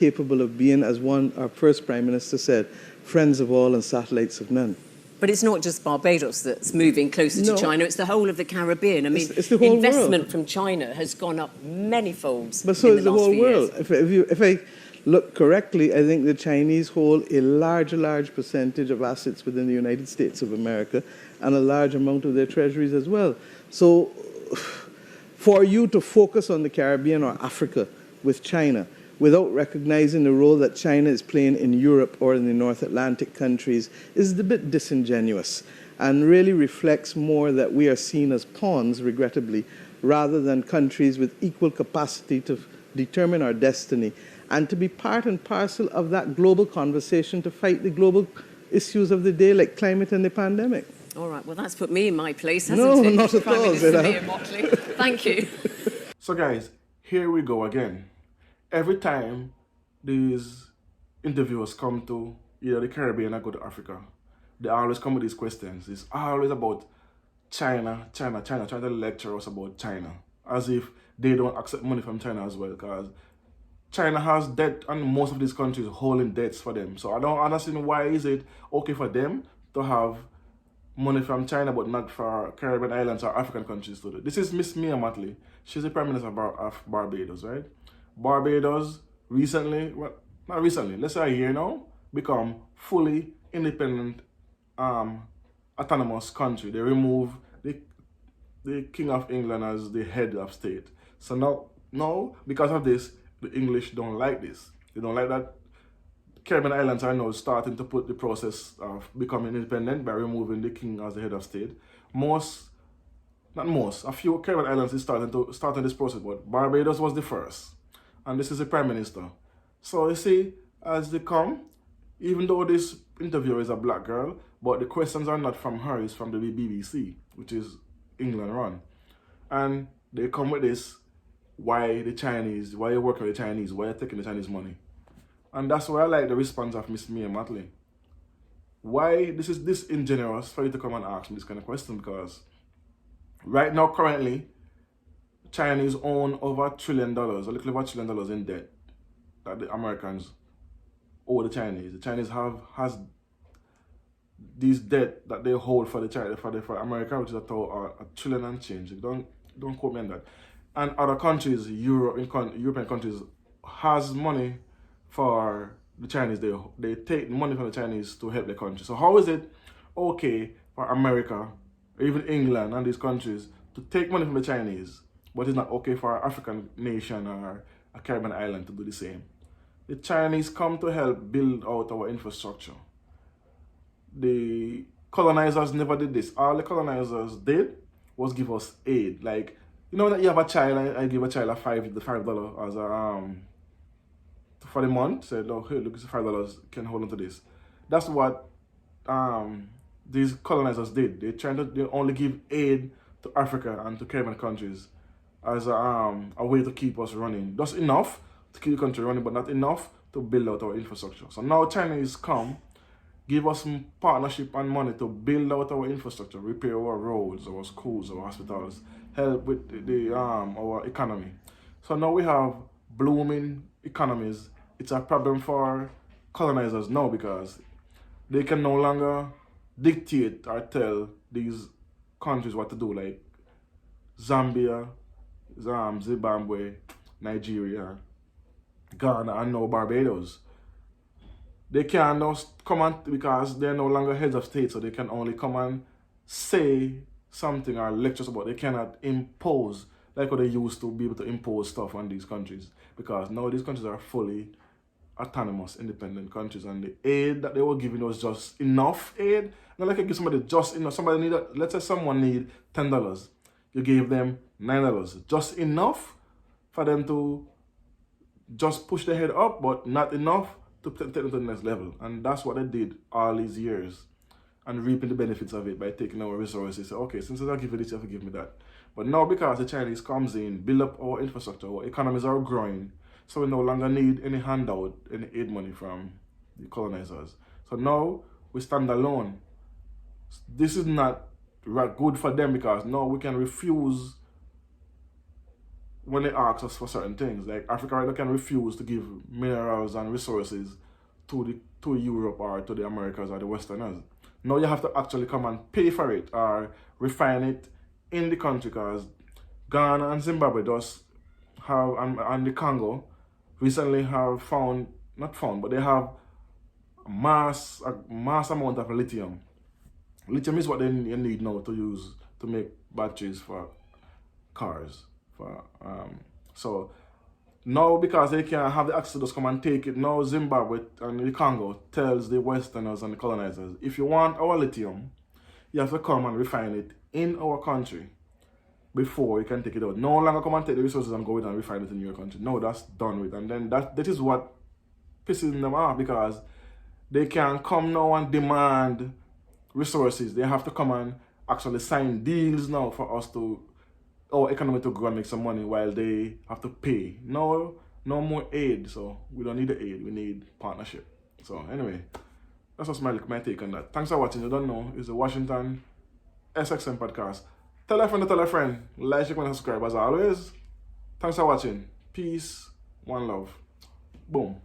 capable of being, as our first Prime Minister said, friends of all and satellites of none. But it's not just Barbados that's moving closer to China, it's the whole of the Caribbean. I mean, it's the whole investment world. from China has gone up many folds. But so is the whole world. If I look correctly, I think the Chinese hold a large percentage of assets within the United States of America and a large amount of their treasuries as well. So for you to focus on the Caribbean or Africa with China without recognizing the role that China is playing in Europe or in the North Atlantic countries is a bit disingenuous and really reflects more that we are seen as pawns, regrettably, rather than countries with equal capacity to determine our destiny and to be part and parcel of that global conversation to fight the global issues of the day like climate and the pandemic. All right, well, that's put me in my place, hasn't it? No, not at Prime all. Minister Mia Mottley. Thank you. So guys, here we go again. Every time these interviewers come to either the Caribbean or go to Africa, they always come with these questions. It's always about China, trying to lecture us about China, as if they don't accept money from China as well, because China has debt and most of these countries holding debts for them. So I don't understand why is it okay for them to have money from China but not for Caribbean islands or African countries to do. This is Miss Mia Mottley. She's the Prime Minister of Barbados, right? Barbados recently, well, not recently, let's say a year now, become fully independent, autonomous country. They remove the King of England as the head of state. So now, because of this, the English don't like this. They don't like that Caribbean islands are now starting to put the process of becoming independent by removing the king as the head of state. A few Caribbean islands is starting this process, but Barbados was the first. And this is the Prime Minister. So you see, as they come, even though this interviewer is a black girl, but the questions are not from her, it's from the BBC, which is England run. And they come with this, why you're working with the Chinese, why you're taking the Chinese money. And that's why I like the response of Miss Mia Mottley. Why this is disingenuous for you to come and ask me this kind of question, because right now, currently, Chinese own over $1 trillion, a little over $1 trillion in debt that the Americans owe the Chinese. The Chinese has these debt that they hold for for America, which is a $1 trillion and change. Don't quote me on that. And other countries, European countries, has money for the Chinese. They take money from the Chinese to help the country. So how is it okay for America, or even England and these countries to take money from the Chinese, but it's not okay for an African nation or a Caribbean island to do the same? The Chinese come to help build out our infrastructure. The colonizers never did this. All the colonizers did was give us aid. Like, you know that you have a child, I give a child $5 as a for the month. Said, oh, hey, look, it's $5. Can hold on to this. That's what these colonizers did. They only give aid to Africa and to Caribbean countries as a way to keep us running. Just enough to keep the country running, but not enough to build out our infrastructure. So now Chinese come, give us some partnership and money to build out our infrastructure, repair our roads, our schools, our hospitals, help with our economy. So now we have blooming economies. It's a problem for colonizers now because they can no longer dictate or tell these countries what to do, like Zambia, Zimbabwe, Nigeria, Ghana, and now Barbados. They can't now come on because they're no longer heads of state, so they can only come and say something or lectures about. They cannot impose like what they used to be able to impose stuff on these countries, because now these countries are fully autonomous, independent countries, and the aid that they were giving was just enough aid. Not like you give somebody just enough. Somebody need, let's say someone need $10, you gave them $9, just enough for them to just push their head up, but not enough to take them to the next level. And that's what they did all these years, and reaping the benefits of it by taking our resources. Say, okay, since I give you this, you have to give me that. But now, because the Chinese comes in, build up our infrastructure, our economies are growing, so we no longer need any handout, any aid money from the colonizers. So now we stand alone. This is not good for them, because now we can refuse when they ask us for certain things. Like Africa right now can refuse to give minerals and resources to Europe or to the Americas or the Westerners. Now you have to actually come and pay for it or refine it in the country, because Ghana and Zimbabwe does have, and the Congo recently have found, not found, but they have a mass amount of lithium. Lithium is what they need now to use to make batteries for cars. So now, because they can't have the access to just come and take it, now Zimbabwe and the Congo tells the Westerners and the colonizers, if you want our lithium, you have to come and refine it in our country before you can take it out. No longer come and take the resources and go in and refine it in your country. No, that's done with. And then that is what pisses them off, because they can't come now and demand resources. They have to come and actually sign deals now for us to, our economy to grow and make some money, while they have to pay. No more aid. So we don't need the aid, we need partnership. So anyway, that's just my take on that. Thanks for watching. You don't know, it's the Washington SXM podcast. Tell a friend to tell a friend. Like, share, and subscribe as always. Thanks for watching. Peace, one love. Boom.